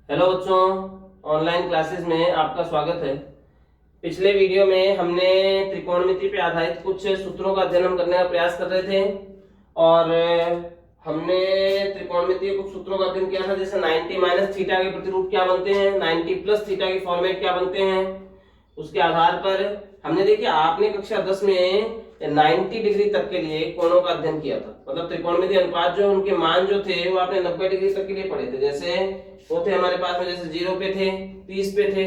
Hello बच्चों, online classes में आपका स्वागत है। पिछले वीडियो में हमने त्रिकोणमिति पे आधारित कुछ सूत्रों का अध्ययन करने का प्रयास कर रहे थे और हमने त्रिकोणमिति के कुछ सूत्रों का अध्ययन किया था, जैसे 90 माइनस थीटा के प्रतिरूप क्या बनते हैं, 90 प्लस थीटा के फॉर्मेट क्या बनते हैं। उसके आधार पर हमने देखिए आपने कक्षा 10 में 90 डिग्री तक के लिए कोणों का अध्ययन किया था, मतलब त्रिकोणमिति अनुपात जो उनके मान जो थे वो आपने 90 डिग्री तक के लिए पढ़े थे। जैसे वो थे हमारे पास में, जैसे 0 पे थे, 30 पे थे,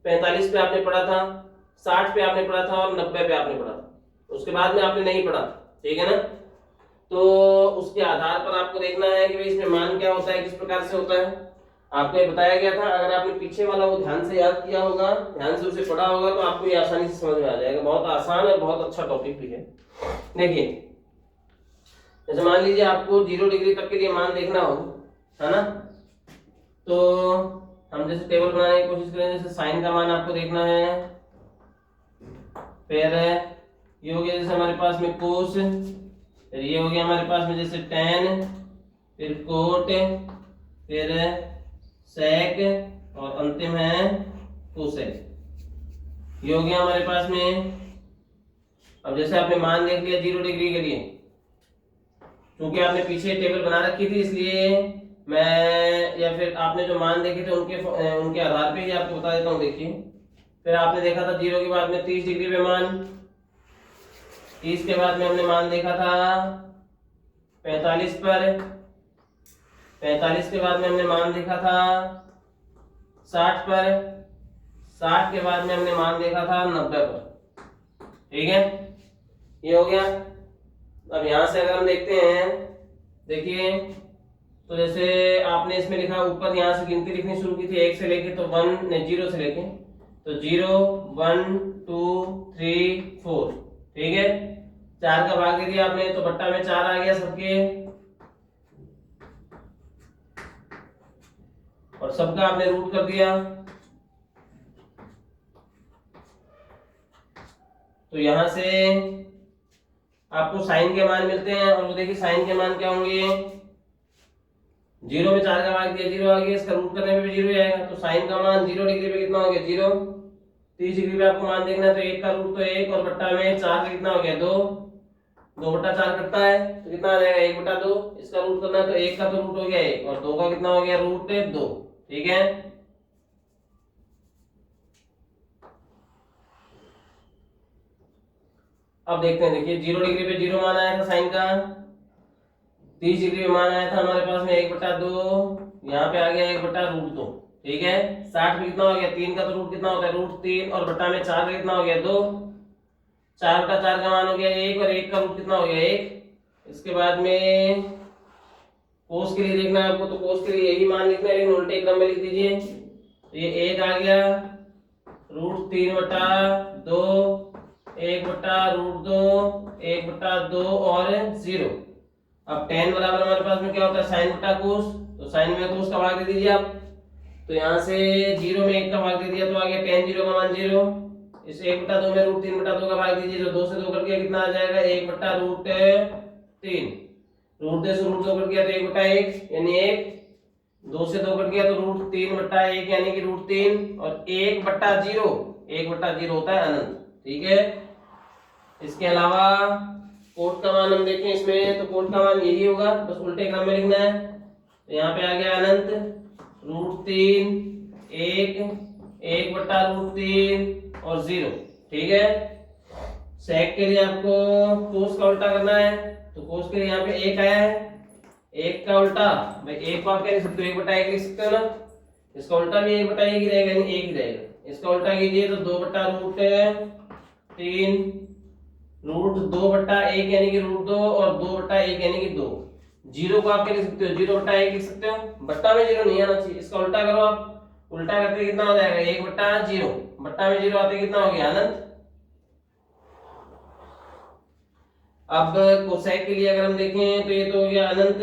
45 पे आपने पढ़ा था, 60 पे आपने पढ़ा था और 90 पे आपने पढ़ा था। उसके बाद में आपने नहीं पढ़ा, ठीक है ना। तो उसके आधार पर आपको देखना है कि भाई इसमें मान क्या होता है, किस प्रकार से होता है। आपको ये बताया गया था, अगर आपने पीछे वाला वो ध्यान से याद किया होगा, ध्यान से उसे पढ़ा होगा, तो आपको ये आसानी से समझ में आ जाएगा। बहुत आसान और बहुत अच्छा टॉपिक भी है। देखिए, जैसे मान लीजिए आपको 0 डिग्री तक के लिए मान देखना हो, है ना। तो हम जैसे टेबल बनाने की कोशिश करें, जैसे साइन का मान आपको देखना है, फिर ये हो गया जैसे हमारे पास में कोस, फिर ये हो गया हमारे पास में जैसे टेन, फिर कोट, फिर सेक और अंतिम है कोसेक। ये हो गया हमारे पास में। अब जैसे आपने मान देख लिया 0 डिग्री के लिए, क्योंकि आपने पीछे टेबल बना रखी थी, इसलिए मैं या फिर आपने जो मान देखे थे उनके आधार पे ही आपको बता देता हूँ। देखिए, फिर आपने देखा था 0 के बाद में 30 डिग्री पे मान, 30 के बाद में हमने मान देखा था 45 पर, 45 के बाद में हमने मान देखा था 60 पर, 60 के बाद में हमने मान देखा था 90 पर, ठीक है। ये हो गया। अब यहां से अगर हम देखते हैं, देखिए, तो जैसे आपने इसमें लिखा ऊपर, यहां से गिनती लिखनी शुरू की थी 1 से लेके, तो 0 से लेके, तो 0 1 2 3 4, ठीक है। 4 का भाग दे दिया आपने, तो बट्टा में 4 आ गया सबके, और सबका आपने रूट कर दिया। तो यहां से आपको साइन के मान मिलते हैं, और वो देखिए साइन के मान क्या होंगे। 0 में 4 का भाग दिया, 0 आ गया, इसका रूट करने पे भी 0 ही आएगा। तो साइन का मान 0 डिग्री पे कितना हो गया, 0। 30 डिग्री पे आपको मान देखना है, तो 1 का रूट तो 1, और बट्टा में 4 का कितना हो गया, 2। 2 बट्टा 4 कटता है, तो कितना आ जाएगा, 1 बट्टा 2। इसका रूट करना है, तो 1 का तो रूट हो गया 1, और 2 का कितना हो गया, रूट 2, ठीक है। अब देखते हैं, देखिए 0 डिग्री पे 0 मान आया था साइन का, 30 डिग्री पे मान आया था हमारे पास में 1/2, यहाँ पे आ गया 1/√2, ठीक है। 60 पे कितना हो गया, 3 का तो रूट कितना होता है, √3, और बट्टा में 4 का कितना हो गया, 2। 4/4 का मान हो गया 1, और 1 का रूट कितना हो गया, 1। इसके बाद में कोस के लिए देखना है आपको, तो कोस के लिए यही मान लिखना है, लेकिन उल्टे क्रम में लिख दीजिए। तो ये 1 आ गया, √3/2, 1/√2, 1/2 और 0। अब tan बराबर हमारे पास में क्या होता है, साइन बटा कोस, तो साइन में कोस का भाग दे दीजिए आप। तो यहाँ से 0 में 1 का भाग दे दिया, तो आ गया tan 0 का मान 0। इस 1/2 में √3/2 का भाग दीजिए, जो 2 से 2 कट गया, कितना आ जाएगा, 1/√3। √2 से √2 कट गया, तो 1/1 यानी 1। 2 से 2 कट गया, तो √3/1 यानी कि √3, और 1/0, 1/0 होता है अनंत, ठीक है। इसके अलावा कोट का मान हम देखें इसमें, तो कोट का मान यही होगा, बस उल्टे क्रम में लिखना है। तो यहाँ पे आ गया अनंत, √3, 1, 1/√3 और 0, ठीक है। सेक के लिए आपको कोस का उल्टा करना है, तो कोस के लिए यहाँ पे 1 आया है, 1 का उल्टा, भाई 1 को आप क्या लिख सकते हो, 1/1 लिख सकते हो ना। इसका उल्टा भी 1/1 ही रहेगा, यानी 1 ही रहेगा। इसका उल्टा कीजिए, तो 2/√3, √2/1 यानी कि √2, और 2/1 यानी कि 2। 0 को आप क्या लिख सकते हो, 0/1 लिख सकते हो, बट्टा में 0 नहीं आना चाहिए। इसका उल्टा करो आप, उल्टा करते कितना हो जाएगा, 1/0, बट्टा में 0 आते कितना हो गया, अनंत। अब कोसेक के लिए अगर हम देखें, तो ये तो हो गया अनंत,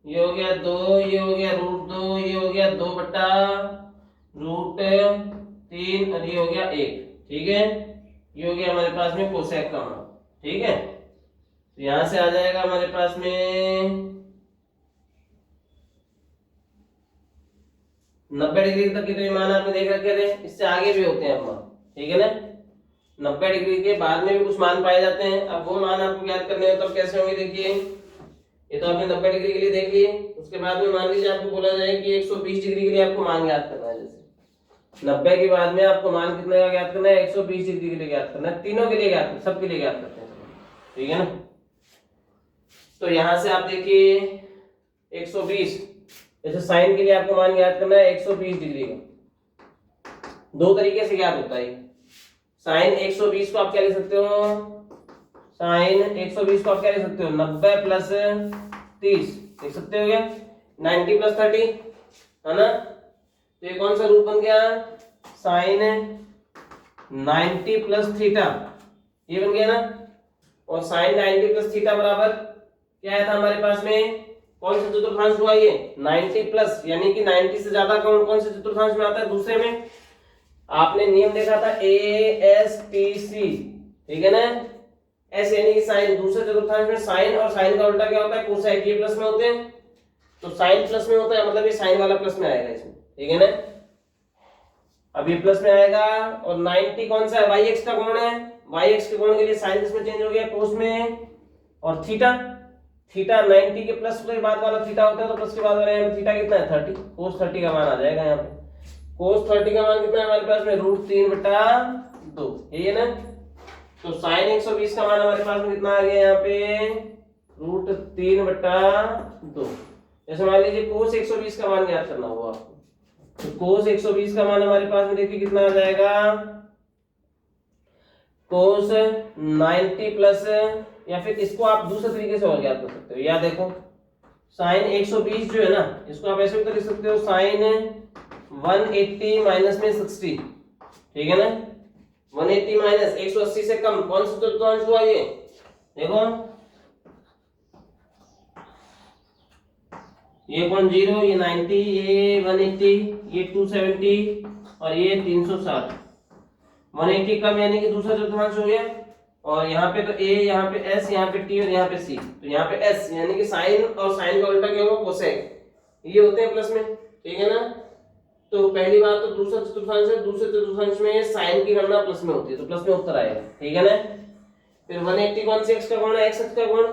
ये हो गया 2, ये हो गया √2, ये हो गया 2/√3, और ये हो गया 1, ठीक है। ये हो गया हमारे पास में कोसेक का मान, ठीक है। तो यहां से आ जाएगा हमारे पास में 90 डिग्री तक के तो ये मान आपने देख रखे थे, इससे आगे भी होते हैं अब मान, ठीक है ना। 90 डिग्री के बाद में भी कुछ मान पाए जाते हैं। अब वो मान आपको ज्ञात करने हो तब कैसे होंगे, देखिए ये तो आपने 90 डिग्री के लिए देख लिए। उसके बाद में मान लीजिए आपको बोला जाए कि 120 डिग्री के लिए आपको मान ज्ञात करना है। जैसे 90 के बाद में आपको मान कितने का ज्ञात करना है, 120 डिग्री के लिए ज्ञात करना है। तीनों के लिए ज्ञात करना, सबके लिए ज्ञात करते हैं, ठीक है ना। तो यहां से आप देखिए 120, जैसे साइन के लिए आपको मान ज्ञात करना है 120 डिग्री का। दो तरीके से ज्ञात होता है। साइन 120 को आप क्या लिख सकते हो, साइन 120 को आप क्या लिख सकते हो, 90 प्लस 30 लिख सकते हो क्या, 90 प्लस 30 है ना। तो ये कौन सा रूप बन गया, साइन 90 प्लस थीटा, ये बन गया ना। और साइन 90 प्लस थीटा बराबर क्या आया था हमारे पास में, कौन सा चतुर्थांश हुआ ये, 90 प्लस, यानी कि 90 से ज्यादा कौन से चतुर्थांश में आता है, दूसरे में। आपने नियम देखा था ASTC, ठीक है ना। एस यानी कि साइन, दूसरे चतुर्थांश में साइन और साइन का उल्टा क्या होता है, कोसाइन, ये प्लस में होते हैं। तो साइन प्लस में होता है, मतलब ये साइन वाला प्लस में आएगा इसमें, ठीक है ना। अब ये प्लस में आएगा। और 90 कौन सा है, YX का कोण है, YX के कोण के लिए साइन किसमें चेंज हो गया, कोस में। और थीटा, थीटा 90 के प्लस के बाद वाला थीटा होता है, तो प्लस के बाद वाला यहाँ थीटा कितना है, 30, कोस 30 का मान आ जाएगा यहाँ पे। कोस 30 का मान कितना है हमारे पास में, √3/2, यही है ना। तो साइन 120 का मान हमारे पास में कितना आ गया यहाँ पे, √3/2। जैसे मान लीजिए कोस 120 का मान ज्ञात करना होगा आपको, तो कोस 120 का मान हमारे पास में देखिए कितना आ जाएगा, कोस 90 प्लस, या फिर इसको आप दूसरे तरीके से और ज्ञात कर सकते हो। या देखो साइन 120 जो है ना, इसको आप ऐसे भी तो लिख सकते हो, साइन 180 माइनस में 60, ठीक है ना। 180 माइनस 180 से कम कौन सा चतुर्थांश हुआ ये, देखो ये कोण 0, ये 90, ये 180, ये 270 और ये 360। 180 कम यानी कि दूसरा चतुर्थांश हो गया। और यहाँ पे तो A, यहाँ पे S, यहाँ पे T और यहाँ पे C। तो यहाँ पे S यानी कि साइन और साइन का उल्टा क्या होगा, कोसेक, ये होते हैं प्लस में, ठीक है ना। तो पहली बात तो दूसरा चतुर्थांश है, दूसरे चतुर्थांश में साइन की गणना प्लस में होती है, तो प्लस में उत्तर आएगा, ठीक है ना। फिर 180 कौन से x का कोण है, x अक्ष का कोण,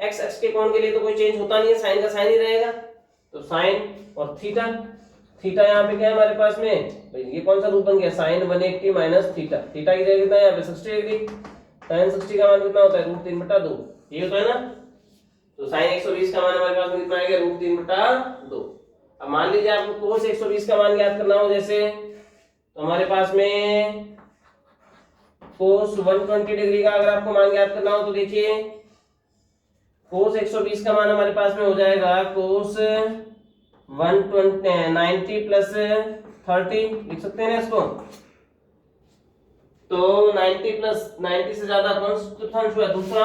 x अक्ष के कोण के लिए तो कोई चेंज होता नहीं है, साइन का साइन ही रहेगा। तो साइन और थीटा, थीटा यहाँ पे क्या है हमारे पास में, भाई ये कौन सा रूप बन गया, साइन 180 माइनस थीटा, थीटा की जगह कितना है यहाँ पे 60 डिग्री, साइन 60 का मान कितना होता है, √3/2, ये होता है ना। तो साइन 120 का मान हमारे पास में कितना आएगा, √3/2। अब मान लीजिए आपको कोस 120 का मान ज्ञात करना हो जैसे, तो हमारे पास में कोस 120 डिग्री का अगर आपको मान ज्ञात करना हो तो देखिए कोस 120 का मान हमारे पास में हो जाएगा कोस 90 प्लस 30 लिख सकते हैं ना इसको। तो 90 प्लस 90 से ज्यादा कौन सा चतुर्थांश हुआ, दूसरा,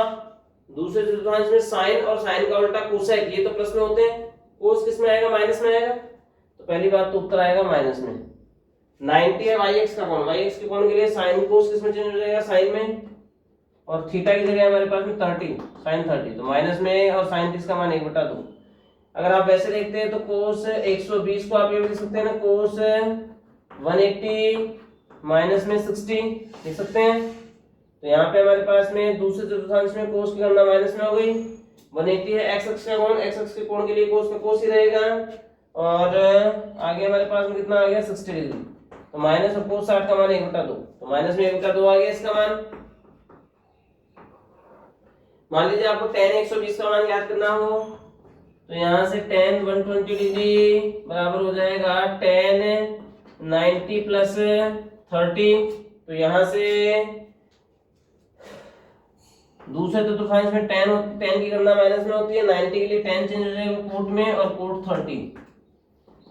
दूसरे चतुर्थांश में साइन और साइन का उल्टा कोसेक, ये तो प्लस में होते हैं, कोस किस में आएगा, माइनस में आएगा। तो पहली बात तो उत्तर आएगा माइनस में। 90 है YX का कोण, YX के कोण के लिए साइन कोस किस में चेंज हो जाएगा, साइन में। और थीटा की जगह हमारे पास में 30, साइन 30, तो माइनस में, और साइन 30 का मान 1/2। अगर आप वैसे देखते हैं तो कोस 120 को आप ये लिख सकते हैं ना, कोस 180 माइनस में 60 लिख सकते हैं। तो यहाँ पे हमारे पास में दूसरे चतुर्थांश में कोस की गणना माइनस में हो गई। 180 है x अक्ष का कोण, x अक्ष के कोण के लिए कोस का कोस ही रहेगा। और आगे हमारे पास में कितना आ गया, 60 डिग्री, तो माइनस और कोस 60 का मान 1/2, तो माइनस में 1/2 आ गया इसका मान। मान लीजिए आपको tan 120 का मान ज्ञात करना हो, तो यहाँ से tan 120 डिग्री बराबर हो जाएगा tan 90 प्लस 30। तो यहाँ से दूसरे चतुर्थांश में tan की गणना माइनस में होती है, 90 के लिए tan चेंज हो जाएगा कोट में, और कोट 30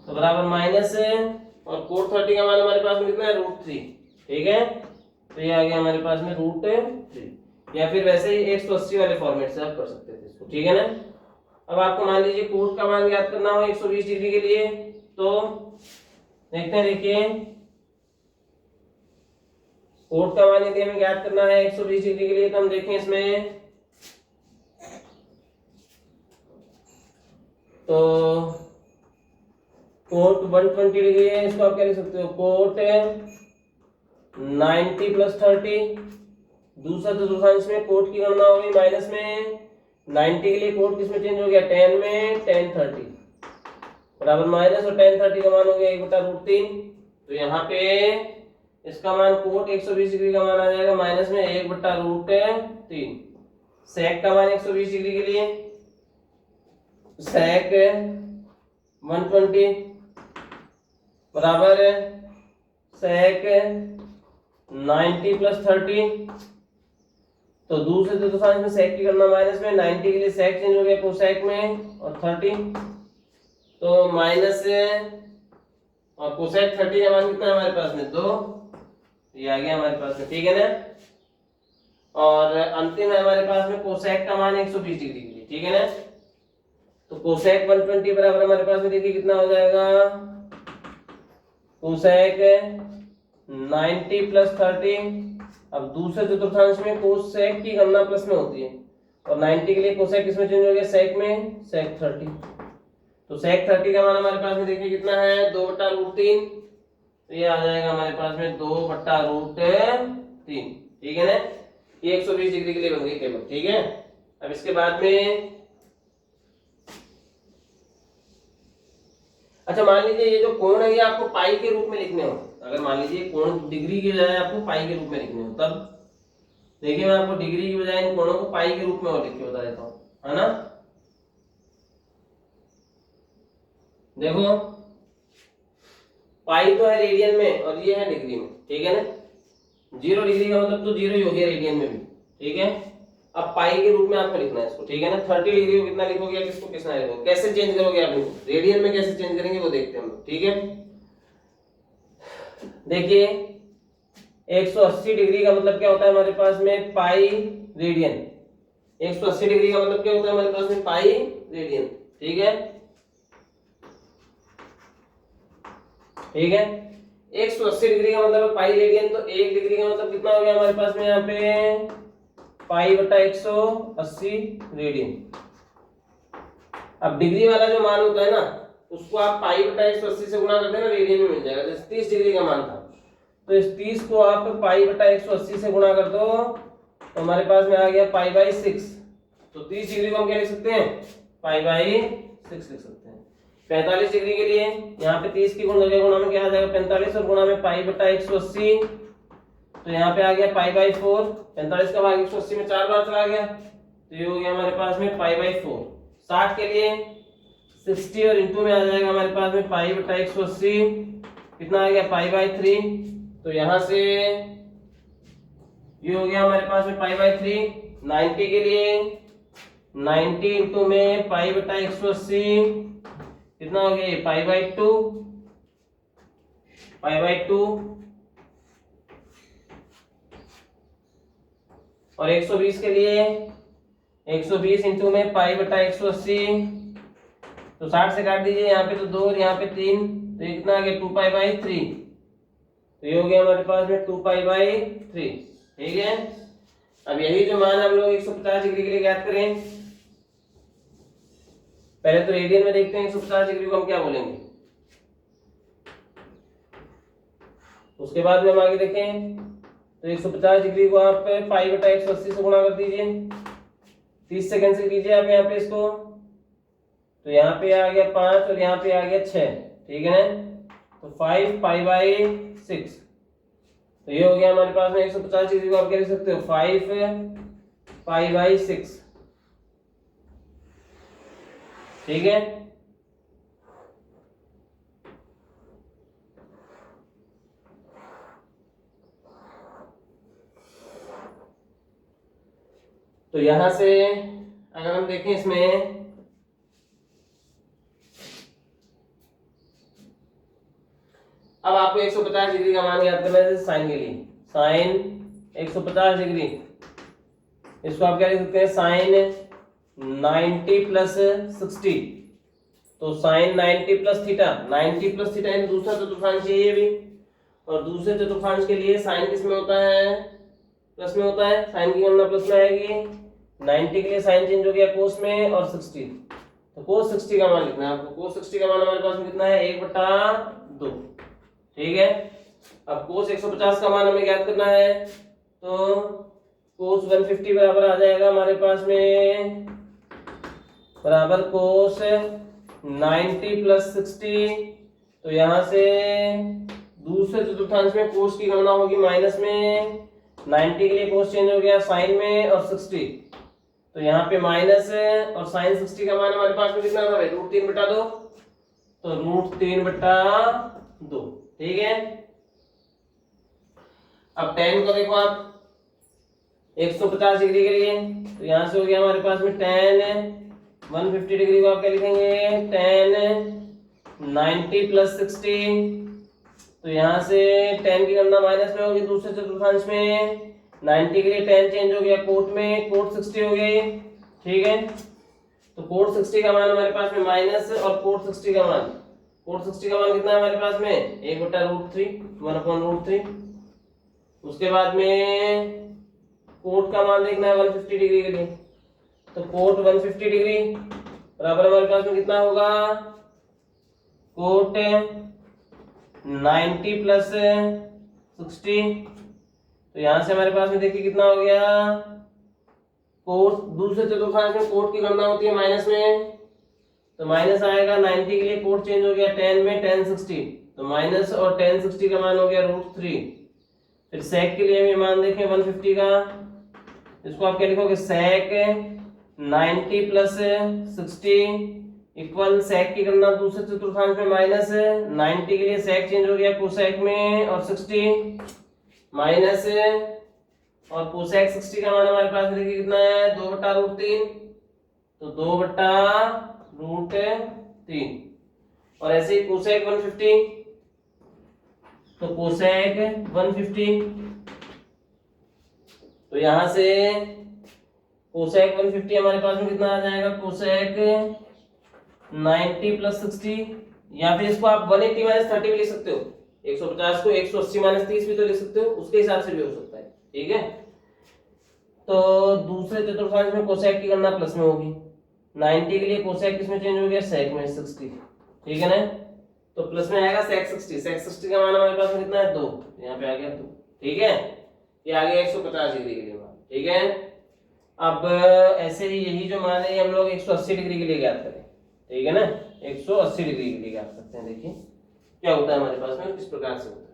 तो बराबर माइनस, और कोट 30 का मान हमारे पास में कितना है, √3, ठीक है। तो ये आ गया हमारे पास में √3, या फिर वैसे ही 180 वाले फॉर्मेट से आप कर सकते थे इसको, ठीक है ना। अब आपको मान लीजिए कोट का मान ज्ञात करना हो 120 डिग्री के लिए, तो देखते हैं, देखिए कोट का मान यदि हमें ज्ञात करना है 120 डिग्री के लिए, तो हम देखें इसमें, तो कोट 120 डिग्री है, इसको आप क्या लिख सकते हो, कोट 90 प्लस 30। दूसरा चतुर्थांश में कोट की गणना होगी माइनस में 90 के लिए कोट किस में चेंज हो गया, tan में tan 30 बराबर माइनस, और tan 30 का मान हो गया 1/√3। तो यहाँ पे इसका मान कोट 120 डिग्री का मान आ जाएगा माइनस में 1/√3। सेक का मान 120 डिग्री के लिए सेक 120 बराबर सेक 90 प्लस 30। तो दूसरे चतुर्थांश में सेक की गणना माइनस में 90 के लिए सेक चेंज हो गया कोसेक में, और 30 तो माइनस और कोसेक 30 का मान कितना है हमारे पास में 2, ये आ गया हमारे पास में, ठीक है ना। और अंतिम है हमारे पास में कोसेक का मान 120 डिग्री के लिए, ठीक है ना। तो कोसेक 120 बराबर हमारे पास में देखिए कितना हो जाएगा, कोसेक 90 प्लस 30। अब दूसरे चतुर्थांश में कोसेक की गणना प्लस में होती है, और 90 के लिए कोसेक किसमें चेंज हो गया, सेक में, सेक 30। तो सेक 30 का मान हमारे पास में देखिए कितना है 2/√3। तो ये आ जाएगा हमारे पास में 2/√3, ठीक है ना। ये 120 डिग्री के लिए बन गई टेबल, ठीक है। अब इसके बाद में अच्छा मान लीजिए ये जो कोण है ये आपको पाई के रूप में लिखने हो, अगर मान लीजिए कोण डिग्री की बजाय आपको पाई के रूप में लिखने हो, तब देखिए मैं आपको डिग्री की बजाय इन कोणों को पाई के रूप में और लिख के बता देता हूं, है ना। देखो पाई तो है रेडियन में और ये है डिग्री में, ठीक है ना। 0 डिग्री का मतलब तो 0 ही हो गया रेडियन में भी, ठीक है। अब पाई के रूप में आपको लिखना है इसको, ठीक है ना। 30 डिग्री को कितना लिखोगे, किसको कितना लिखोगे, कैसे चेंज करोगे आप इनको, रेडियन में कैसे चेंज करेंगे वो देखते हैं हम, ठीक है। देखिए 180 डिग्री का मतलब क्या होता है हमारे पास में, पाई रेडियन। 180 डिग्री का मतलब क्या होता है हमारे पास में, पाई रेडियन, ठीक है, ठीक है। 180 डिग्री का मतलब है पाई रेडियन, तो 1 डिग्री का मतलब कितना हो गया हमारे पास में यहाँ पे, पाई बटा 180 रेडियन। अब डिग्री वाला जो मान होता है ना उसको आप पाई बटा 180 से गुणा करते हैं ना, रेडियन में मिल जाएगा। जैसे 30 डिग्री का मान था तो इस 30 को आप पाई बटा 180 से गुणा कर दो तो हमारे पास में आ गया पाई बाई 6। तो 30 डिग्री को हम क्या लिख सकते हैं, पाई बाई 6 लिख सकते हैं। 45 डिग्री के लिए यहाँ पे 30 की गुणा में क्या आ जाएगा 45, और गुणा में पाई बटा 180, तो यहाँ पे आ गया पाई बाई 4। 45 का भाग 180 में 4 बार चला गया, तो ये हो गया हमारे पास में पाई बाई 4। 60 के लिए 60 और इंटू में आ जाएगा हमारे पास में पाई बटा 180, कितना आ गया पाई बाई 3। तो यहाँ से ये हो गया हमारे पास में पाई बाई 3। 90 के लिए 90 इंटू में पाई बटा 180, कितना हो गया पाई बाई 2, पाई बाई 2। और 120 के लिए 120 इंटू में पाई बटा 180, तो 60 से काट दीजिए, यहाँ पे तो 2 और यहाँ पे 3, तो ये कितना आ गया 2 पाई बाई 3। तो ये हो गया हमारे पास में 2 पाई बाई 3, ठीक है। अब यही जो मान हम लोग 150 डिग्री के लिए ज्ञात करें, पहले तो रेडियन में देखते हैं 150 डिग्री को हम क्या बोलेंगे, उसके बाद में हम आगे देखें। तो 150 डिग्री को आप पाई बटा 180 से गुणा कर दीजिए, 30 से कैंसिल कीजिए आप यहाँ पे इसको, तो यहाँ पे आ गया 5 और यहाँ पे आ गया 6, ठीक है ना। तो 5 पाई बाई 6, तो ये हो गया हमारे पास में 150 डिग्री को आप क्या लिख सकते हो 5 पाई बाई 6, ठीक है। तो यहां से अगर हम देखें इसमें, अब आपको 150 डिग्री का मान याद करना है साइन के लिए। साइन 150 डिग्री, इसको आप क्या लिख सकते हैं साइन 90 प्लस 60, तो sine 90 plus theta, 90 plus theta यानी दूसरा चतुर्थांश है ये भी, और दूसरे चतुर्थांश के लिए साइन किस में होता है प्लस में होता है, साइन की गणना प्लस में आएगी। 90 के लिए साइन चेंज हो गया कोस में, और 60 तो cos 60 का मान लिखना है आपको। cos 60 का मान हमारे पास में कितना है 1/2। ठीक है, अब cos 150 का मान हमें ज्ञात करना है, तो cos 150 बराबर आ जाएगा हमारे पास में बराबर cos 90 + 60। तो यहाँ से दूसरे चतुर्थांश में cos की गणना होगी माइनस में, 90 के लिए cos चेंज हो गया साइन में और 60, तो यहाँ पे माइनस और साइन 60 का मान हमारे पास में कितना था भाई √3/2, तो √3/2। ठीक है, अब tan को देखो आप 150 डिग्री के लिए, तो यहाँ से हो गया हमारे पास में tan 150 डिग्री को आप क्या लिखेंगे tan 90 + 60। तो यहाँ से tan की गणना माइनस में होगी दूसरे चतुर्थांश में, 90 के लिए tan चेंज हो गया कोट में, कोट 60 हो गई। ठीक है, तो कोट 60 का मान हमारे पास में माइनस और कोट 60 का मान कितना है हमारे पास में 1/√3, 1/√3। उसके बाद में कोट का मान देखना है 150 डिग्री के लिए, तो कोट 150 डिग्री बराबर हमारे पास में कितना होगा कोट 90 + 60। तो यहां से हमारे पास में देखिए कितना हो गया, कोट दूसरे चतुर्थांश में कोट की गणना होती है माइनस में, तो माइनस आएगा, 90 के लिए कोट चेंज हो गया tan में tan 60, तो माइनस और tan 60 का मान हो गया √3। फिर sec के लिए हम मान देखें 150 का, इसको आप क्या लिखोगे sec 90 + 60 इक्वल sec की गणना दूसरे चतुर्थांश में माइनस, 90 के लिए sec चेंज हो गया cosec में और 60 माइनस और cosec 60 का मान हमारे पास देखिए कितना है 2/√3, तो 2/√3। और ऐसे ही cosec 150, तो cosec 150, तो यहां से cosec 150 हमारे पास में कितना आ जाएगा cosec 90 + 60, या फिर इसको आप 180 - 30 भी लिख सकते हो, 150 को 180 - 30 भी तो लिख सकते हो, उसके हिसाब से भी हो सकता है। ठीक है, तो दूसरे चतुर्थांश में कोसेक की गणना प्लस में होगी, 90 के लिए कोसेक किसमें चेंज हो गया सेक में 60। ठीक है ना, तो प्लस में आएगा सेक 60 का मान हमारे पास में कितना है 2, यहाँ पे आ गया 2। ठीक है, ये आ गया 150 डिग्री के लिए मान। ठीक है, अब ऐसे ही यही जो मान है हम लोग 180 डिग्री के लिए ज्ञात करें। ठीक है ना, 180 डिग्री के लिए ज्ञात करते हैं। देखिए क्या होता है हमारे पास में, किस प्रकार से होता है।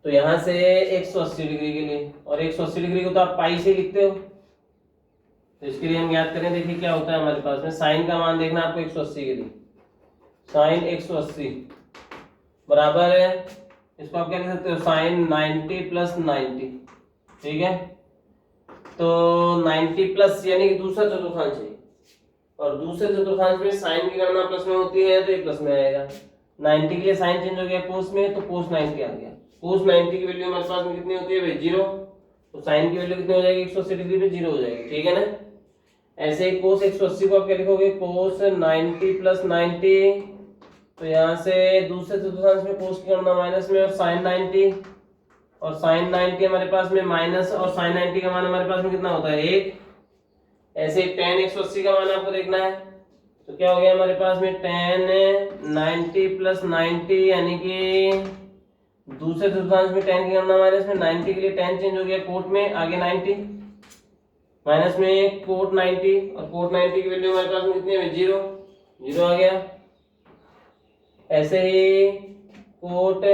तो यहां से 180 डिग्री के लिए, और 180 डिग्री को तो आप पाई से लिखते हो, तो इसके लिए हम ज्ञात करें। देखिए क्या होता है हमारे पास में, साइन का मान देखना आपको 180 के लिए, साइन 180 बराबर है, इसको आप क्या लिख सकते हो साइन 90 + 90। ठीक है, तो 90 प्लस यानी कि दूसरा चतुर्थांश है, और दूसरे चतुर्थांश में साइन की गणना प्लस में होती है, तो ये प्लस में आएगा। 90 के लिए साइन चेंज हो गया कोस में, तो कोस 90 आ गया। कोस 90 की वैल्यू हमारे पास में कितनी होती है भाई 0, तो साइन की वैल्यू कितनी हो जाएगी 180 डिग्री पे 0 हो जाएगी। ठीक है ना, ऐसे ही कोस 180 को आप क्या लिखोगे कोस 90 + 90, तो यहाँ से दूसरे चतुर्थांश में कोस की गणना माइनस में, और साइन 90, और साइन 90 हमारे पास में माइनस, और साइन 90 का मान हमारे पास में कितना होता है 1। ऐसे tan 180 का मान आपको देखना है, तो क्या हो गया हमारे पास में tan 90 + 90, यानी कि दूसरे चतुर्थांश में tan की गणना माइनस में, 90 के लिए tan चेंज हो गया कोट में, आगे 90 माइनस में कोट 90, और कोट 90 की वैल्यू हमारे पास में कितनी है 0 आ गया। ऐसे ही कोट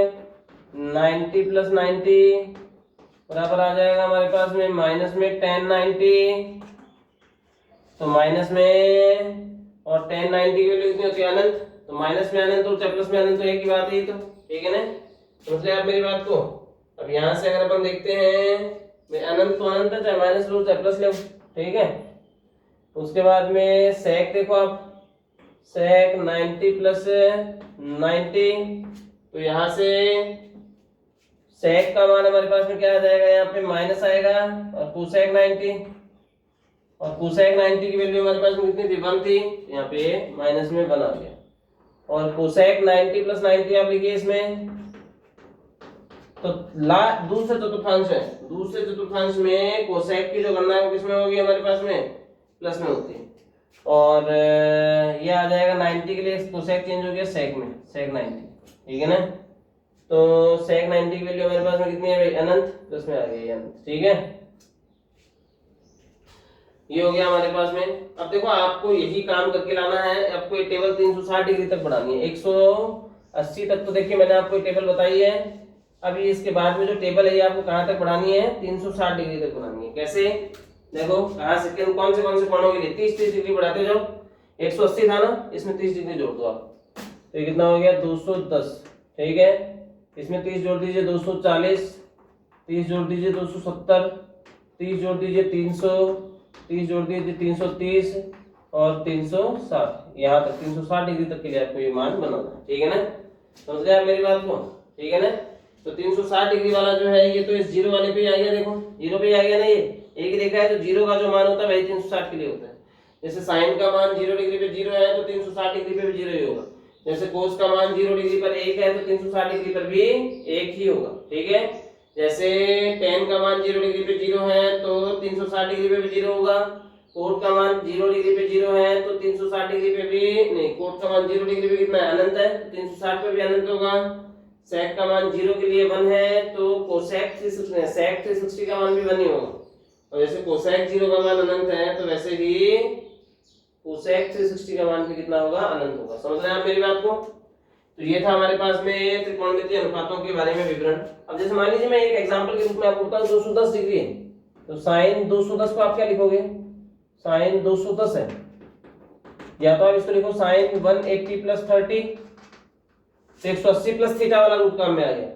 90 + 90 बराबर आ जाएगा हमारे पास में माइनस में tan 90, तो माइनस में और tan 90 की वैल्यू कितनी होती है अनंत, तो माइनस में अनंत और प्लस में अनंत तो एक ही बात है। तो ठीक है ना, समझ लिया आप मेरी बात को। अब यहाँ से अगर अपन देखते हैं अनंत तो अनंत है, चाहे माइनस लो चाहे प्लस लो। ठीक है, उसके बाद में सेक देखो आप, सेक 90 + 90, तो यहाँ से सेक का मान हमारे पास में क्या आ जाएगा, यहाँ पे माइनस आएगा, और कोसेक 90, और कोसेक 90 की वैल्यू हमारे पास में कितनी थी 1 थी, यहाँ पे माइनस में 1 आ गया। और कोसेक 90 + 90 आप लिखिए इसमें, तो दूसरे चतुर्थांश है, दूसरे चतुर्थांश में कोसेक की जो गणना है वो किसमें होगी हमारे पास में प्लस में होती है। और ये आ जाएगा 90 के लिए कोसेक चेंज हो गया सेक में, सेक 90, ठीक है ना। तो सेक 90 की वैल्यू हमारे पास में कितनी है भाई, अनंत, प्लस में आ गई ये अनंत, ठीक है। ये हो गया हमारे पास में। अब देखो आपको यही काम करके लाना है, आपको ये टेबल 360 डिग्री तक बढ़ानी है, 180 तक तो देखिए मैंने आपको ये टेबल बताई है। अभी इसके बाद में जो टेबल है ये आपको कहां तक बढ़ानी है, 360 डिग्री तक बढ़ानी है। कैसे, देखो कहां से कौन से कोणों के लिए 30 डिग्री बढ़ाते जाओ। 180 था ना, इसमें 30 डिग्री जोड़ दो आप, तो ये कितना हो गया 210, ठीक है। इसमें 30 जोड़ दीजिए 240, 30 जोड़ दीजिए 270, 30 जोड़ दीजिए 300, 30 जोड़ दीजिए 330 और 360, यहाँ तक 360 डिग्री तक के लिए आपको ये मान बनाना है, ठीक है ना। समझ गए आप मेरी बात को, ठीक है ना। तो 360 डिग्री वाला जो है ये तो इस जीरो वाले पे आ गया, देखो जीरो पे आ गया ना, ये एक देखा है। तो जीरो का जो मान होता है वही 360 के लिए होता है। जैसे साइन का मान 0 डिग्री पे 0 है तो 360 डिग्री पे भी 0 ही होगा। जैसे कोस का मान 0 डिग्री पर 1 है तो 360 डिग्री पर भी 1 ही होगा, ठीक है। जैसे tan का मान 0 डिग्री पे 0 है तो 360 डिग्री पे भी 0 होगा। कोट का मान 0 डिग्री पे 0 है तो 360 डिग्री पे भी नहीं, कोट का मान 0 डिग्री पे कितना है, अनंत है, तो 360 पे भी अनंत होगा। सेक का मान 0 के लिए 1 है तो कोसेक 360 सेक 360 का मान भी 1 ही होगा। और जैसे कोसेक 0 का मान अनंत है तो वैसे ही कोसेक 360 का मान भी कितना होगा, अनंत होगा। समझ रहे हैं आप मेरी बात को। तो ये था हमारे पास में त्रिकोणमितीय अनुपातों के बारे में विवरण। अब जैसे मान लीजिए मैं एक एग्जांपल के रूप में आपको बताऊं 210 डिग्री है, तो साइन 210 को आप क्या लिखोगे, साइन 210 है, या तो आप इसको लिखो साइन 180 प्लस 30, 180 प्लस थीटा वाला रूप काम में आ गया।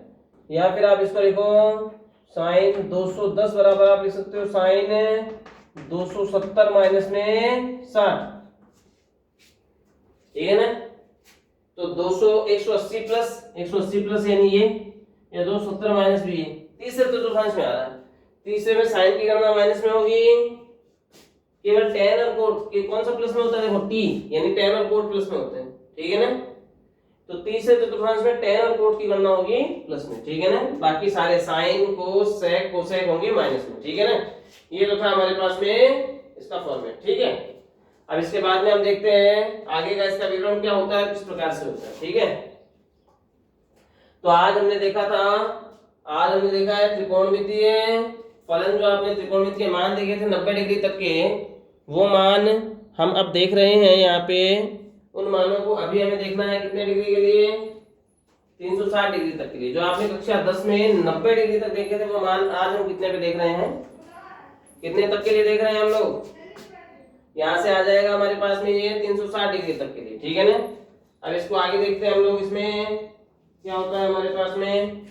या फिर आप इसको लिखो साइन 210 बराबर आप लिख सकते हो साइन 270 माइनस में 60, ठीक है ना। तो 180 प्लस यानी ये, या 270 माइनस भी ये, तीसरे तो चौथांश में आ रहा है। तीसरे में साइन की गणना माइनस में होगी, केवल tan और कोट के कौन सा प्लस में होता है, देखो t यानी tan और कोट प्लस में होते हैं, ठीक है ना। तो तीसरे चतुर्थांश में tan और कोट की गणना होगी प्लस में, ठीक है ना। बाकी सारे साइन कोस सेक कोसेक होंगे माइनस में, ठीक है ना। ये तो था हमारे पास में इसका फॉर्मेट, ठीक है। अब इसके बाद में हम देखते हैं आगे का इसका विवरण क्या होता है, किस प्रकार से होता है, ठीक है। तो आज हमने देखा है त्रिकोणमितीय फलन, जो आपने त्रिकोणमितीय मान देखे थे 90 डिग्री तक के, वो मान हम अब देख रहे हैं यहाँ पे। उन मानों को अभी हमें देखना है कितने डिग्री के लिए, 360 डिग्री तक के लिए। जो आपने कक्षा 10 में 90 डिग्री तक देखे थे वो मान आज हम कितने पे देख रहे हैं, कितने तक के लिए देख रहे हैं हम लोग। यहाँ से आ जाएगा हमारे पास में ये 360 डिग्री तक के लिए, ठीक है ना। अब इसको आगे देखते हैं हम लोग, इसमें क्या होता है हमारे पास में।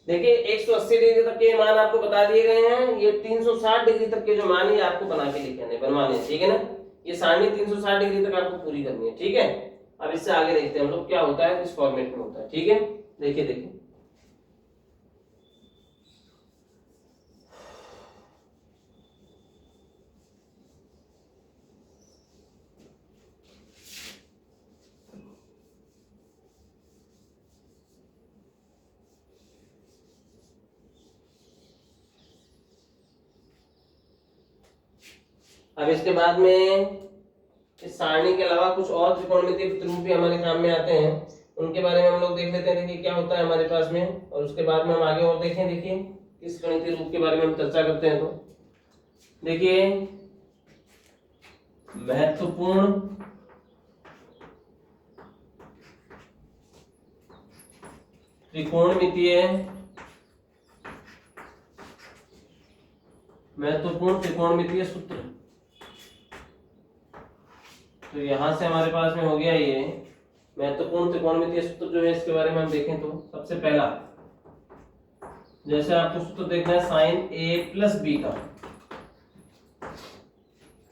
देखिए 180 डिग्री तक के मान आपको बता दिए गए हैं, ये 360 डिग्री तक के जो मान है आपको बना के लिखने बनवाने, ठीक है ना। ये सारणी 360 डिग्री तक आपको पूरी करनी है, ठीक है। अब इससे आगे देखते हैं हम लोग क्या होता है, किस फॉर्मेट में होता है, ठीक है। देखिए अब इसके बाद में इस सारणी के अलावा कुछ और त्रिकोणमितीय प्रतिरूप भी हमारे काम में आते हैं, उनके बारे में हम लोग देख लेते हैं। देखिए क्या होता है हमारे पास में, और उसके बाद में हम आगे और देखें। देखिए किस गणितीय रूप के बारे में हम चर्चा करते हैं। तो देखिए महत्वपूर्ण त्रिकोणमितीय सूत्र, तो यहां से हमारे पास में हो गया ये महत्वपूर्ण त्रिकोणमितीय सूत्र जो है, इसके बारे में हम देखें तो सबसे पहला, जैसे आपको सूत्र देखना है साइन a प्लस बी का,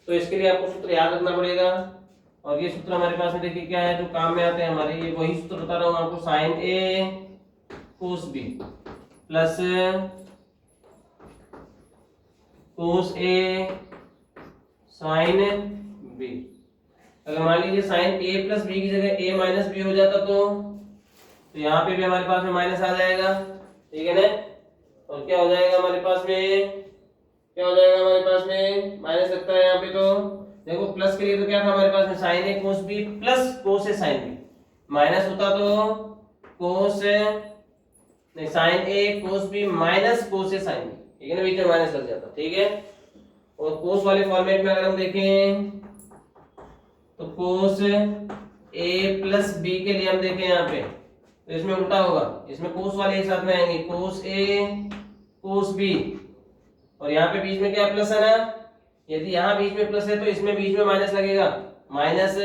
तो इसके लिए आपको सूत्र याद रखना पड़ेगा। और ये सूत्र हमारे पास में देखिए क्या है जो काम में आते हैं हमारे, ये वही सूत्र बता रहा हूं आपको, sine a cos b plus cos a sine b। अगर मान लीजिए साइन a प्लस बी की जगह a माइनस बी हो जाता तो यहाँ पे भी हमारे पास में माइनस आ जाएगा, ठीक है ना। और क्या हो जाएगा हमारे पास में क्या हो जाएगा हमारे पास में, माइनस लगता है यहाँ पे, तो देखो प्लस के लिए तो क्या था हमारे पास में, साइन ए कोस बी प्लस कोस ए साइन बी, माइनस होता तो कोस नहीं साइन ए कोस बी माइनस कोस ए साइन बी, ठीक है ना, बीच में माइनस लग जाता, ठीक है। और कोस वाले फॉर्मेट में अगर हम देखें तो कोस ए प्लस बी के लिए हम देखें यहाँ पे, तो इसमें उल्टा होगा, इसमें कोस वाले एक साथ में आएंगे, कोस ए कोस बी, और यहाँ पे बीच में क्या प्लस है ना, यदि यहाँ बीच में प्लस है तो इसमें बीच में माइनस लगेगा, माइनस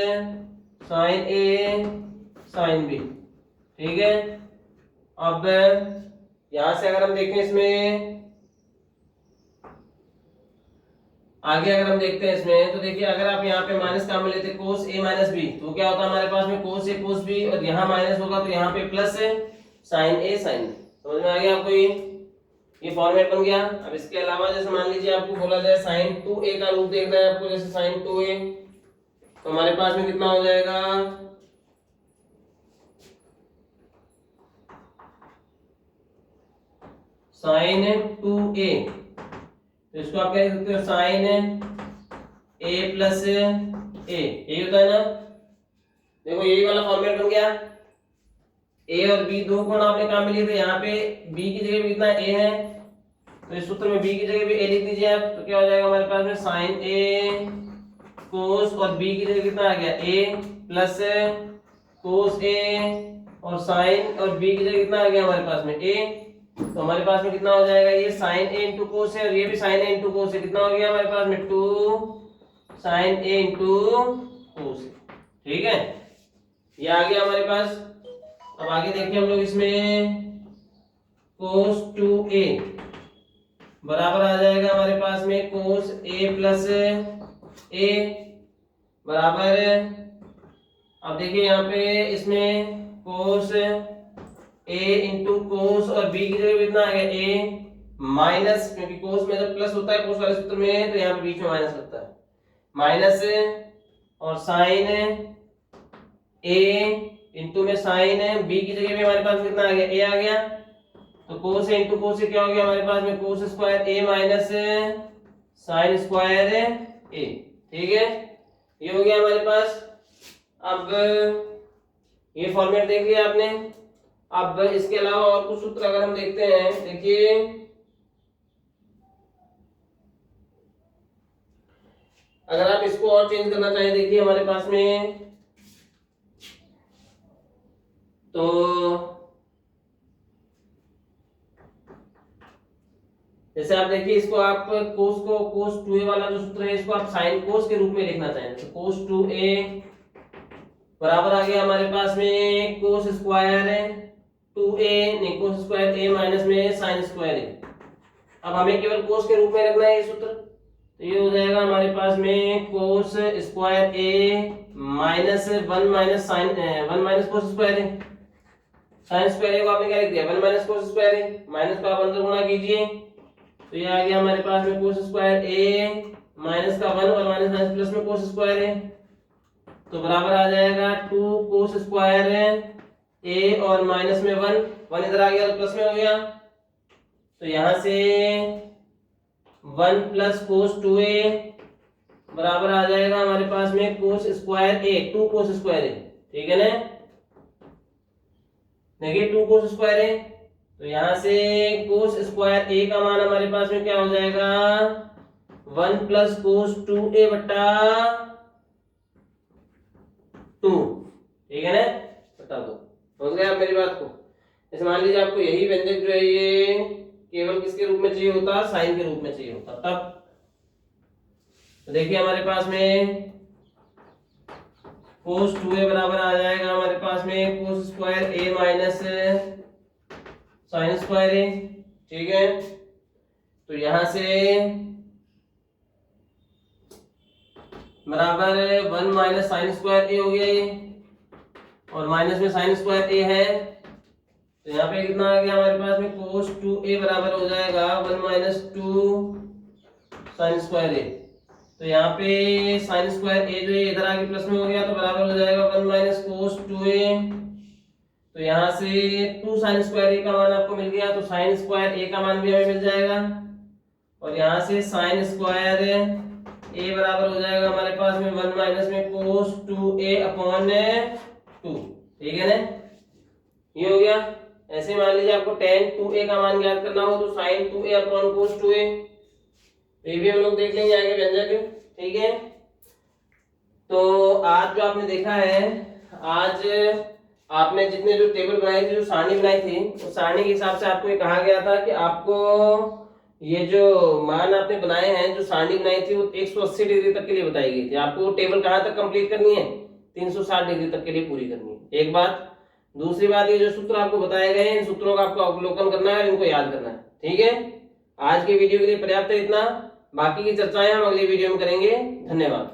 साइन ए साइन बी, ठीक है। अब यहां से अगर हम देखें इसमें आगे, अगर हम देखते हैं इसमें, तो देखिए अगर आप यहाँ पे माइनस काम में लेते कोस ए माइनस बी, तो क्या होता है हमारे पास में कोस ए कोस बी, और यहाँ माइनस होगा तो यहाँ पे प्लस है साइन ए साइन बी, समझ में आ गया आपको, ये फॉर्मेट बन गया। अब इसके अलावा जैसे मान लीजिए आपको बोला जाए साइन 2a का रूप देखना है आपको, जैसे साइन 2a, तो हमारे पास में कितना हो जाएगा, साइन 2a, तो इसको आप कह सकते हो साइन a प्लस ए, यही होता है ना, देखो यही वाला फॉर्मेट बन गया। a और b दो कोण आपने काम में लिए थे, यहाँ पे b की जगह भी कितना a है, तो इस सूत्र में b की जगह भी a लिख दीजिए आप, तो क्या हो जाएगा हमारे पास में साइन a कोस, और b की जगह कितना आ गया a प्लस कोस a, और साइन और b की जगह कितना आ गया हमारे पास में a, तो हमारे पास में कितना हो जाएगा, ये साइन a इंटू कोस है और ये भी साइन a इंटू कोस है, कितना हो गया हमारे पास में 2 साइन a इंटू कोस, ठीक है, ये आ गया हमारे पास। अब आगे देखिए हम लोग इसमें कोस 2a बराबर आ जाएगा हमारे पास में कोस a प्लस a बराबर, अब देखिए यहाँ पे इसमें कोस a इंटू कोस, और b की जगह कितना आ गया a माइनस, क्योंकि कोस में जब प्लस होता है कोस वाले सूत्र में तो यहाँ पे बीच में माइनस लगता है, माइनस, और साइन a इंटू में साइन b की जगह भी हमारे पास कितना आ गया a आ गया, तो कोस a इंटू कोस क्या हो गया हमारे पास में, cos square a minus sign square a, ठीक है, ये हो गया हमारे पास। अब ये फॉर्मेट देख लिया आपने। अब इसके अलावा और कुछ सूत्र अगर हम देखते हैं, देखिए अगर आप इसको और चेंज करना चाहें, देखिए हमारे पास में, तो जैसे आप देखिए इसको आप कोस को, कोस 2a वाला जो सूत्र है इसको आप साइन कोस के रूप में लिखना चाहें, तो कोस 2a बराबर आ गया हमारे पास में कोस स्क्वायर 2a, नहीं कोस स्क्वायर a माइनस में साइन स्क्वायर a। अब हमें केवल कोस के रूप में रखना है ये सूत्र, तो ये हो जाएगा हमारे पास में cos square a minus 1 minus sine 1 minus cos square a, sine square a को आपने क्या लिख दिया 1 minus cos square a, minus को आप अंदर गुणा कीजिए, तो ये आ गया हमारे पास में कोस स्क्वायर a माइनस का 1 और माइनस माइनस प्लस में कोस स्क्वायर a, तो बराबर आ जाएगा 2 कोस स्क्वायर a और माइनस में 1 इधर आ गया तो प्लस में हो गया, तो यहां से 1 प्लस कोस 2a बराबर आ जाएगा हमारे पास में cos square a, 2 cos square a, ठीक है ना, देखिए 2 कोस स्क्वायर a, तो यहां से कोस स्क्वायर a का मान हमारे पास में क्या हो जाएगा 1 प्लस कोस 2a बटा 2, ठीक है ना, बटा 2, समझ गए आप मेरी बात को। जैसे मान लीजिए आपको यही व्यंजक जो है ये केवल किसके रूप में चाहिए होता, साइन के रूप में चाहिए होता, तब तो देखिए हमारे पास में कोस 2a बराबर आ जाएगा हमारे पास में cos square a minus sign square a, ठीक है, तो यहां से बराबर 1 माइनस साइन स्क्वायर a हो गया ये, और माइनस में साइन स्क्वायर a है, तो यहाँ पे कितना आ गया हमारे पास में कोस 2a बराबर हो जाएगा 1 माइनस 2 साइन स्क्वायर a, तो यहाँ पे साइन स्क्वायर a जो है इधर आके प्लस में हो गया, तो बराबर हो जाएगा 1 माइनस कोस 2a, तो यहाँ से 2 साइन स्क्वायर a का मान आपको मिल गया, तो साइन स्क्वायर a का मान भी हमें मिल जाएगा, और यहाँ से साइन स्क्वायर ए बराबर हो जाएगा हमारे पास में 1 माइनस में कोस 2a अपॉन 2। ठीक है ना, ये हो गया। ऐसे मान लीजिए आपको tan 2a का मान ज्ञात करना हो तो sin 2a upon cos 2a, ये भी हम लोग देख लेंगे आगे व्यंजक। ठीक है, तो आज जो आपने देखा है, आज आपने जितने जो टेबल बनाई थी, जो सारणी बनाई थी, उस सारणी के हिसाब से आपको ये कहा गया था कि आपको ये जो मान आपने बनाए हैं, जो सारणी बनाई थी, वो 180 डिग्री तक के लिए बताई गई थी। आपको वो टेबल कहाँ तक कंप्लीट करनी है, 360 डिग्री तक के लिए पूरी करनी है, एक बात। दूसरी बात, ये जो सूत्र आपको बताए गए हैं, इन सूत्रों का आपको अवलोकन करना है और इनको याद करना है। ठीक है, आज के वीडियो के लिए पर्याप्त है इतना, बाकी की चर्चाएं हम अगले वीडियो में करेंगे। धन्यवाद।